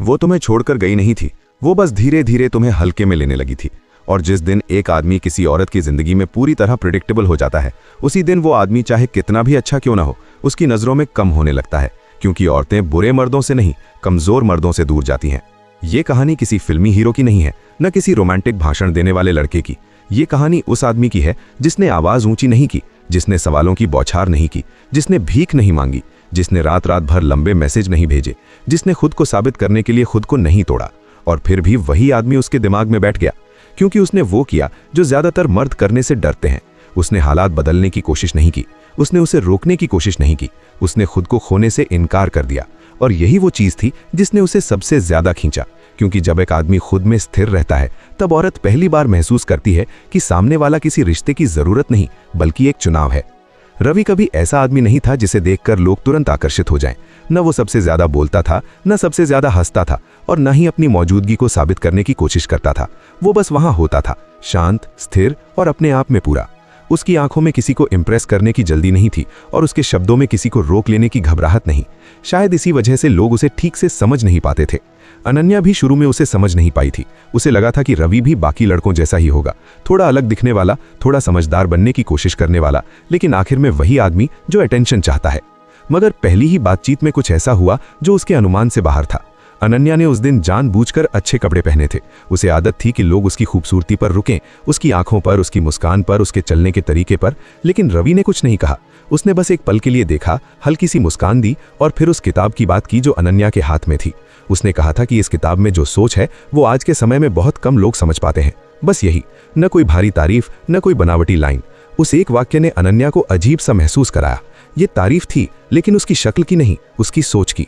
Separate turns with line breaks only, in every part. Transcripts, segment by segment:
वो तुम्हें छोड़कर गई नहीं थी, वो बस धीरे धीरे तुम्हें हल्के में लेने लगी थी। और जिस दिन एक आदमी किसी औरत की जिंदगी में पूरी तरह प्रिडिक्टेबल हो जाता है, उसी दिन वो आदमी चाहे कितना भी अच्छा क्यों ना हो, उसकी नज़रों में कम होने लगता है, क्योंकि औरतें बुरे मर्दों से नहीं, कमज़ोर मर्दों से दूर जाती हैं। ये कहानी किसी फिल्मी हीरो की नहीं है, न किसी रोमांटिक भाषण देने वाले लड़के की। ये कहानी उस आदमी की है जिसने आवाज़ ऊंची नहीं की, जिसने सवालों की बौछार नहीं की, जिसने भीख नहीं मांगी, जिसने रात रात भर लंबे मैसेज नहीं भेजे, जिसने खुद को साबित करने के लिए खुद को नहीं तोड़ा। और फिर भी वही आदमी उसके दिमाग में बैठ गया, क्योंकि उसने वो किया जो ज़्यादातर मर्द करने से डरते हैं। उसने हालात बदलने की कोशिश नहीं की, उसने उसे रोकने की कोशिश नहीं की, उसने खुद को खोने से इनकार कर दिया। और यही वो चीज़ थी जिसने उसे सबसे ज़्यादा खींचा, क्योंकि जब एक आदमी खुद में स्थिर रहता है, तब औरत पहली बार महसूस करती है कि सामने वाला किसी रिश्ते की ज़रूरत नहीं, बल्कि एक चुनाव है। रवि कभी ऐसा आदमी नहीं था जिसे देखकर लोग तुरंत आकर्षित हो जाएं। न वो सबसे ज्यादा बोलता था, न सबसे ज्यादा हंसता था, और न ही अपनी मौजूदगी को साबित करने की कोशिश करता था। वो बस वहां होता था, शांत, स्थिर और अपने आप में पूरा। उसकी आंखों में किसी को इम्प्रेस करने की जल्दी नहीं थी, और उसके शब्दों में किसी को रोक लेने की घबराहट नहीं। शायद इसी वजह से लोग उसे ठीक से समझ नहीं पाते थे। अनन्या भी शुरू में उसे समझ नहीं पाई थी। उसे लगा था कि रवि भी बाकी लड़कों जैसा ही होगा, थोड़ा अलग दिखने वाला, थोड़ा समझदार बनने की कोशिश करने वाला, लेकिन आखिर में वही आदमी जो अटेंशन चाहता है। मगर पहली ही बातचीत में कुछ ऐसा हुआ जो उसके अनुमान से बाहर था। अनन्या ने उस दिन जानबूझकर अच्छे कपड़े पहने थे। उसे आदत थी कि लोग उसकी खूबसूरती पर रुकें, उसकी आंखों पर, उसकी मुस्कान पर, उसके चलने के तरीके पर। लेकिन रवि ने कुछ नहीं कहा। उसने बस एक पल के लिए देखा, हल्की सी मुस्कान दी और फिर उस किताब की बात की जो अनन्या के हाथ में थी। उसने कहा था कि इस किताब में जो सोच है वो आज के समय में बहुत कम लोग समझ पाते हैं। बस यही, न कोई भारी तारीफ, न कोई बनावटी लाइन। उस एक वाक्य ने अनन्या को अजीब सा महसूस कराया। ये तारीफ थी, लेकिन उसकी शक्ल की नहीं, उसकी सोच की।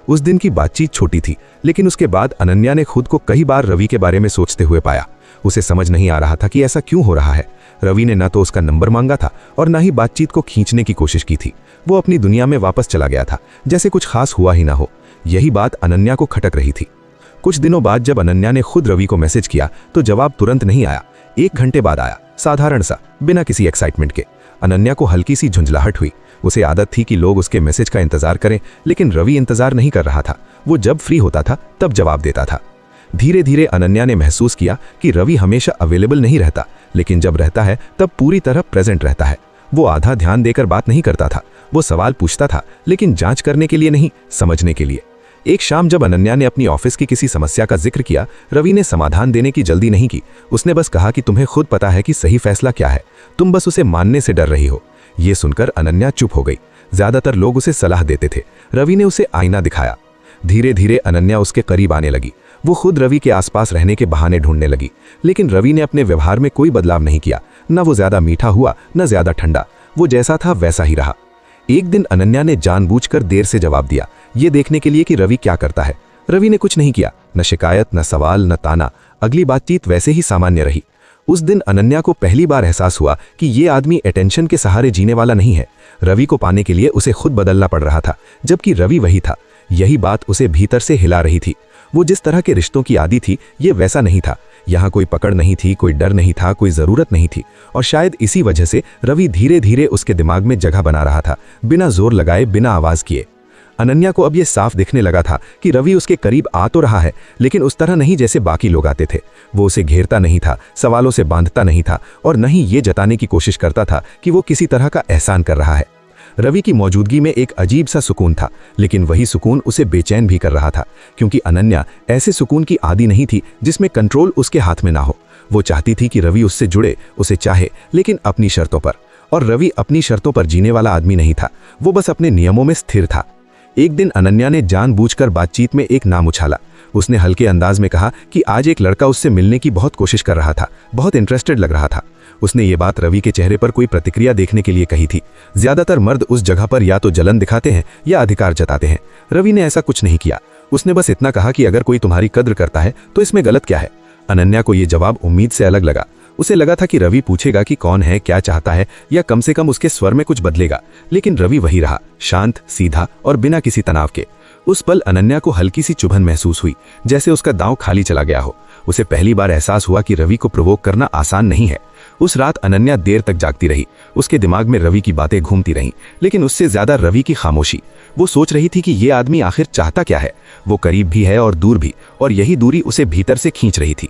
उस दिन की बातचीत छोटी थी, लेकिन उसके बाद अनन्या ने खुद को कई बार रवि के बारे में सोचते हुए पाया। उसे समझ नहीं आ रहा था कि ऐसा क्यों हो रहा है। रवि ने न तो उसका नंबर मांगा था और न ही बातचीत को खींचने की कोशिश की थी। वो अपनी दुनिया में वापस चला गया था, जैसे कुछ खास हुआ ही ना हो। यही बात अनन्या को खटक रही थी। कुछ दिनों बाद जब अनन्या ने खुद रवि को मैसेज किया तो जवाब तुरंत नहीं आया। 1 घंटे बाद आया, साधारण सा, बिना किसी एक्साइटमेंट के। अनन्या को हल्की सी झुंझलाहट हुई। उसे आदत थी कि लोग उसके मैसेज का इंतजार करें, लेकिन रवि इंतजार नहीं कर रहा था। वो जब फ्री होता था तब जवाब देता था। धीरे धीरे अनन्या ने महसूस किया कि रवि हमेशा अवेलेबल नहीं रहता, लेकिन जब रहता है तब पूरी तरह प्रेजेंट रहता है। वो आधा ध्यान देकर बात नहीं करता था। वो सवाल पूछता था, लेकिन जांच करने के लिए नहीं, समझने के लिए। एक शाम जब अनन्या ने अपनी ऑफिस की किसी समस्या का जिक्र किया, रवि ने समाधान देने की जल्दी नहीं की। उसने बस कहा कि तुम्हें खुद पता है कि सही फैसला क्या है, तुम बस उसे मानने से डर रही हो। ये सुनकर अनन्या चुप हो गई। ज्यादातर लोग उसे सलाह देते थे, रवि ने उसे आईना दिखाया। धीरे धीरे अनन्या उसके करीब आने लगी। वो खुद रवि के आसपास रहने के बहाने ढूंढने लगी, लेकिन रवि ने अपने व्यवहार में कोई बदलाव नहीं किया। न वो ज्यादा मीठा हुआ, न ज्यादा ठंडा। वो जैसा था वैसा ही रहा। एक दिन अनन्या ने जानबूझकर देर से जवाब दिया, ये देखने के लिए कि रवि क्या करता है। रवि ने कुछ नहीं किया, न शिकायत, न सवाल, न ताना। अगली बातचीत वैसे ही सामान्य रही। उस दिन अनन्या को पहली बार एहसास हुआ कि ये आदमी अटेंशन के सहारे जीने वाला नहीं है। रवि को पाने के लिए उसे खुद बदलना पड़ रहा था, जबकि रवि वही था। यही बात उसे भीतर से हिला रही थी। वो जिस तरह के रिश्तों की आदी थी, ये वैसा नहीं था। यहाँ कोई पकड़ नहीं थी, कोई डर नहीं था, कोई ज़रूरत नहीं थी। और शायद इसी वजह से रवि धीरे धीरे उसके दिमाग में जगह बना रहा था, बिना जोर लगाए, बिना आवाज़ किए। अनन्या को अब ये साफ दिखने लगा था कि रवि उसके करीब आ तो रहा है, लेकिन उस तरह नहीं जैसे बाकी लोग आते थे। वो उसे घेरता नहीं था, सवालों से बांधता नहीं था, और न ही ये जताने की कोशिश करता था कि वो किसी तरह का एहसान कर रहा है। रवि की मौजूदगी में एक अजीब सा सुकून था, लेकिन वही सुकून उसे बेचैन भी कर रहा था, क्योंकि अनन्या ऐसे सुकून की आदी नहीं थी जिसमें कंट्रोल उसके हाथ में ना हो। वो चाहती थी कि रवि उससे जुड़े, उसे चाहे, लेकिन अपनी शर्तों पर। और रवि अपनी शर्तों पर जीने वाला आदमी नहीं था। वो बस अपने नियमों में स्थिर था। एक दिन अनन्या ने जानबूझकर बातचीत में एक नाम उछाला। उसने हल्के अंदाज में कहा कि आज एक लड़का उससे मिलने की बहुत कोशिश कर रहा था, बहुत इंटरेस्टेड लग रहा था। उसने ये बात रवि के चेहरे पर कोई प्रतिक्रिया देखने के लिए कही थी। ज्यादातर मर्द उस जगह पर या तो जलन दिखाते हैं या अधिकार जताते हैं। रवि ने ऐसा कुछ नहीं किया। उसने बस इतना कहा कि अगर कोई तुम्हारी कद्र करता है तो इसमें गलत क्या है। अनन्या को यह जवाब उम्मीद से अलग लगा। उसे लगा था कि रवि पूछेगा कि कौन है, क्या चाहता है, या कम से कम उसके स्वर में कुछ बदलेगा। लेकिन रवि वही रहा, शांत, सीधा और बिना किसी तनाव के। उस पल अनन्या को हल्की सी चुभन महसूस हुई, जैसे उसका दांव खाली चला गया हो। उसे पहली बार एहसास हुआ कि रवि को प्रोवोक करना आसान नहीं है। उस रात अनन्या देर तक जागती रही। उसके दिमाग में रवि की बातें घूमती रहीं, लेकिन उससे ज्यादा रवि की खामोशी। वो सोच रही थी कि ये आदमी आखिर चाहता क्या है। वो करीब भी है और दूर भी, और यही दूरी उसे भीतर से खींच रही थी।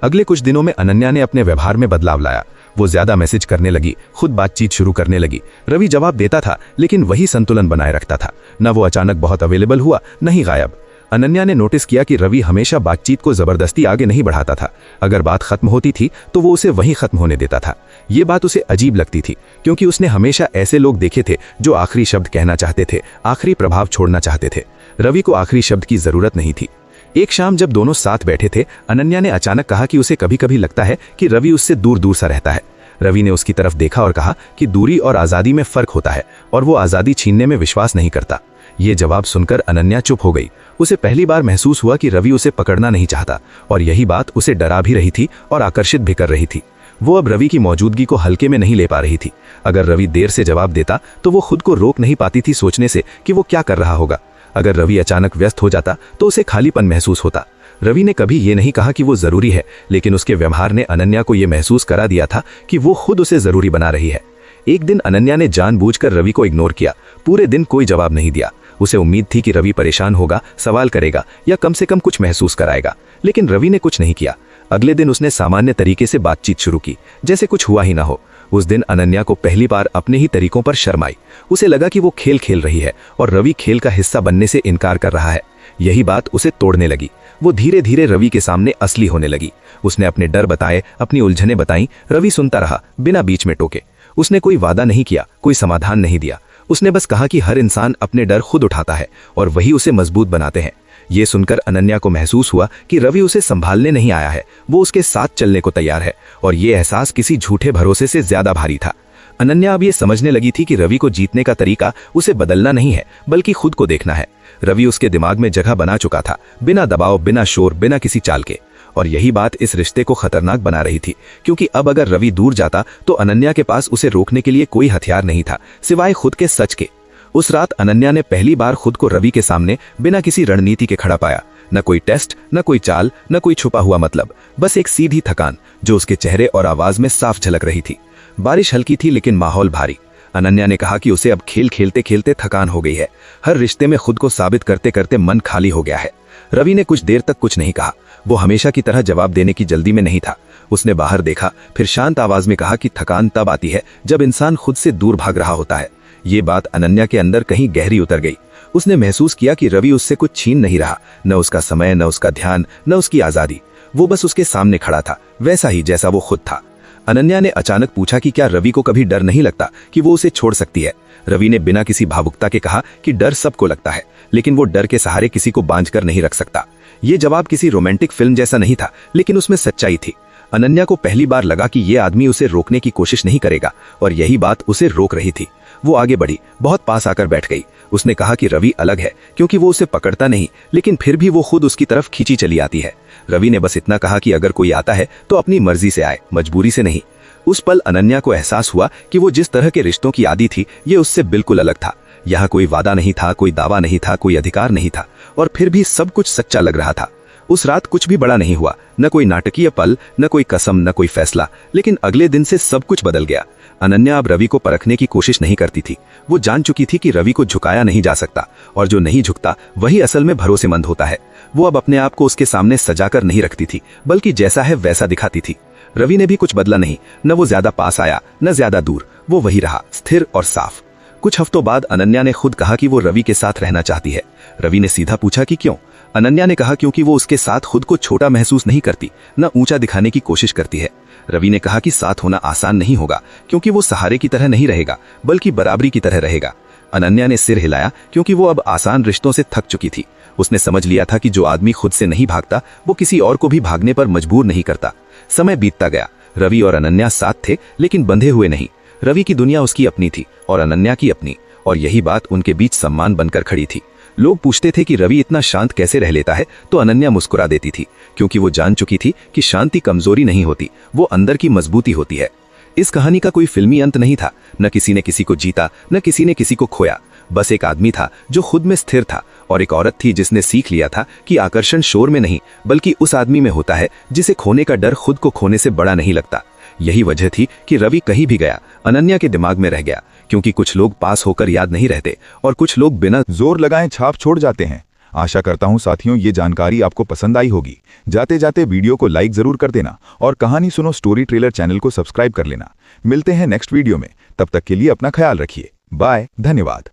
अगले कुछ दिनों में अनन्या ने अपने व्यवहार में बदलाव लाया। वो ज्यादा मैसेज करने लगी, खुद बातचीत शुरू करने लगी। रवि जवाब देता था, लेकिन वही संतुलन बनाए रखता था। न वो अचानक बहुत अवेलेबल हुआ, न ही गायब। अनन्या ने नोटिस किया कि रवि हमेशा बातचीत को जबरदस्ती आगे नहीं बढ़ाता था। अगर बात खत्म होती थी तो वो उसे वहीं खत्म होने देता था। ये बात उसे अजीब लगती थी, क्योंकि उसने हमेशा ऐसे लोग देखे थे जो आखिरी शब्द कहना चाहते थे, आखिरी प्रभाव छोड़ना चाहते थे। रवि को आखिरी शब्द की जरूरत नहीं थी। एक शाम जब दोनों साथ बैठे थे, अनन्या ने अचानक कहा कि उसे कभी कभी लगता है कि रवि उससे दूर दूर सा रहता है। रवि ने उसकी तरफ देखा और कहा कि दूरी और आज़ादी में फर्क होता है, और वो आज़ादी छीनने में विश्वास नहीं करता। ये जवाब सुनकर अनन्या चुप हो गई। उसे पहली बार महसूस हुआ कि रवि उसे पकड़ना नहीं चाहता, और यही बात उसे डरा भी रही थी और आकर्षित भी कर रही थी। वो अब रवि की मौजूदगी को हल्के में नहीं ले पा रही थी। अगर रवि देर से जवाब देता तो वो खुद को रोक नहीं पाती थी सोचने से कि वो क्या कर रहा होगा। अगर रवि अचानक व्यस्त हो जाता तो उसे खालीपन महसूस होता। रवि ने कभी ये नहीं कहा कि वो जरूरी है, लेकिन उसके व्यवहार ने अनन्या को ये महसूस करा दिया था कि वो खुद उसे जरूरी बना रही है। एक दिन अनन्या ने जानबूझकर रवि को इग्नोर किया। पूरे दिन कोई जवाब नहीं दिया। उसे उम्मीद थी कि रवि परेशान होगा, सवाल करेगा या कम से कम कुछ महसूस कराएगा, लेकिन रवि ने कुछ नहीं किया। अगले दिन उसने सामान्य तरीके से बातचीत शुरू की, जैसे कुछ हुआ ही ना हो। उस दिन अनन्या को पहली बार अपने ही तरीकों पर शर्म आई। उसे लगा कि वो खेल खेल रही है और रवि खेल का हिस्सा बनने से इनकार कर रहा है। यही बात उसे तोड़ने लगी। वो धीरे धीरे रवि के सामने असली होने लगी। उसने अपने डर बताए, अपनी उलझनें बताई। रवि सुनता रहा, बिना बीच में टोके। उसने कोई वादा नहीं किया, कोई समाधान नहीं दिया। उसने बस कहा कि हर इंसान अपने डर खुद उठाता है और वही उसे मजबूत बनाते हैं। ये सुनकर अनन्या को महसूस हुआ कि रवि उसे संभालने नहीं आया है, वो उसके साथ चलने को तैयार है, और ये एहसास किसी झूठे भरोसे से ज्यादा भारी था। अनन्या अब ये समझने लगी थी कि रवि को जीतने का तरीका उसे बदलना नहीं है, बल्कि खुद को देखना है। रवि उसके दिमाग में जगह बना चुका था, बिना दबाव, बिना शोर, बिना किसी चाल के। और यही बात इस रिश्ते को खतरनाक बना रही थी, क्योंकि अब अगर रवि दूर जाता तो अनन्या के पास उसे रोकने के लिए कोई हथियार नहीं था सिवाय खुद के सच के। उस रात अनन्या ने पहली बार खुद को रवि के सामने बिना किसी रणनीति के खड़ा पाया। न कोई टेस्ट, न कोई चाल, न कोई छुपा हुआ मतलब, बस एक सीधी थकान जो उसके चेहरे और आवाज में साफ झलक रही थी। बारिश हल्की थी, लेकिन माहौल भारी। अनन्या ने कहा कि उसे अब खेल खेलते खेलते थकान हो गई है। हर रिश्ते में खुद को साबित करते करते मन खाली हो गया है। रवि ने कुछ देर तक कुछ नहीं कहा। वो हमेशा की तरह जवाब देने की जल्दी में नहीं था। उसने बाहर देखा, फिर शांत आवाज में कहा कि थकान तब आती है जब इंसान खुद से दूर भाग रहा होता है। ये बात अनन्या के अंदर कहीं गहरी उतर गई। उसने महसूस किया कि रवि उससे कुछ छीन नहीं रहा, न उसका समय, न उसका ध्यान, न उसकी आजादी। वो बस उसके सामने खड़ा था, वैसा ही जैसा वो खुद था। अनन्या ने अचानक पूछा कि क्या रवि को कभी डर नहीं लगता कि वो उसे छोड़ सकती है। रवि ने बिना किसी भावुकता के कहा कि डर सबको लगता है, लेकिन वो डर के सहारे किसी को बांध कर नहीं रख सकता। ये जवाब किसी रोमांटिक फिल्म जैसा नहीं था, लेकिन उसमें सच्चाई थी। अनन्या को पहली बार लगा कि ये आदमी उसे रोकने की कोशिश नहीं करेगा, और यही बात उसे रोक रही थी। वो आगे बढ़ी, बहुत पास आकर बैठ गई। उसने कहा कि रवि अलग है, क्योंकि वो उसे पकड़ता नहीं, लेकिन फिर भी वो खुद उसकी तरफ खींची चली आती है। रवि ने बस इतना कहा कि अगर कोई आता है तो अपनी मर्जी से आए, मजबूरी से नहीं। उस पल अनन्या को एहसास हुआ कि वो जिस तरह के रिश्तों की आदी थी, ये उससे बिल्कुल अलग था। यहाँ कोई वादा नहीं था, कोई दावा नहीं था, कोई अधिकार नहीं था, और फिर भी सब कुछ सच्चा लग रहा था। उस रात कुछ भी बड़ा नहीं हुआ, न कोई नाटकीय पल, न कोई कसम, न कोई फैसला, लेकिन अगले दिन से सब कुछ बदल गया। अनन्या अब रवि को परखने की कोशिश नहीं करती थी। वो जान चुकी थी कि रवि को झुकाया नहीं जा सकता, और जो नहीं झुकता वही असल में भरोसेमंद होता है। वो अब अपने आप को उसके सामने सजाकर नहीं रखती थी, बल्कि जैसा है वैसा दिखाती थी। रवि ने भी कुछ बदला नहीं, न वो ज्यादा पास आया, न ज्यादा दूर। वो वही रहा, स्थिर और साफ। कुछ हफ्तों बाद अनन्या ने खुद कहा कि वो रवि के साथ रहना चाहती है। रवि ने सीधा पूछा कि क्यों? अनन्या ने कहा क्योंकि वो उसके साथ खुद को छोटा महसूस नहीं करती, न ऊंचा दिखाने की कोशिश करती है। रवि ने कहा कि साथ होना आसान नहीं होगा, क्योंकि वो सहारे की तरह नहीं रहेगा, बल्कि बराबरी की तरह रहेगा। अनन्या ने सिर हिलाया, क्योंकि वो अब आसान रिश्तों से थक चुकी थी। उसने समझ लिया था कि जो आदमी खुद से नहीं भागता, वो किसी और को भी भागने पर मजबूर नहीं करता। समय बीतता गया। रवि और अनन्या साथ थे, लेकिन बंधे हुए नहीं। रवि की दुनिया उसकी अपनी थी और अनन्या की अपनी, और यही बात उनके बीच सम्मान बनकर खड़ी थी। लोग पूछते थे कि रवि इतना शांत कैसे रह लेता है, तो अनन्या मुस्कुरा देती थी, क्योंकि वो जान चुकी थी कि शांति कमजोरी नहीं होती, वो अंदर की मजबूती होती है। इस कहानी का कोई फिल्मी अंत नहीं था। न किसी ने किसी को जीता, न किसी ने किसी को खोया। बस एक आदमी था जो खुद में स्थिर था
और एक औरत थी जिसने सीख लिया था कि आकर्षण शोर में नहीं बल्कि उस आदमी में होता है जिसे खोने का डर खुद को खोने से बड़ा नहीं लगता। यही वजह थी कि रवि कहीं भी गया अनन्या के दिमाग में रह गया, क्योंकि कुछ लोग पास होकर याद नहीं रहते और कुछ लोग बिना
जोर लगाए छाप छोड़ जाते हैं। आशा करता हूं साथियों ये जानकारी आपको पसंद आई होगी। जाते जाते वीडियो को लाइक जरूर कर देना और कहानी सुनो स्टोरी ट्रेलर चैनल को सब्सक्राइब कर लेना। मिलते हैं नेक्स्ट वीडियो में, तब तक के लिए अपना ख्याल रखिए। बाय, धन्यवाद।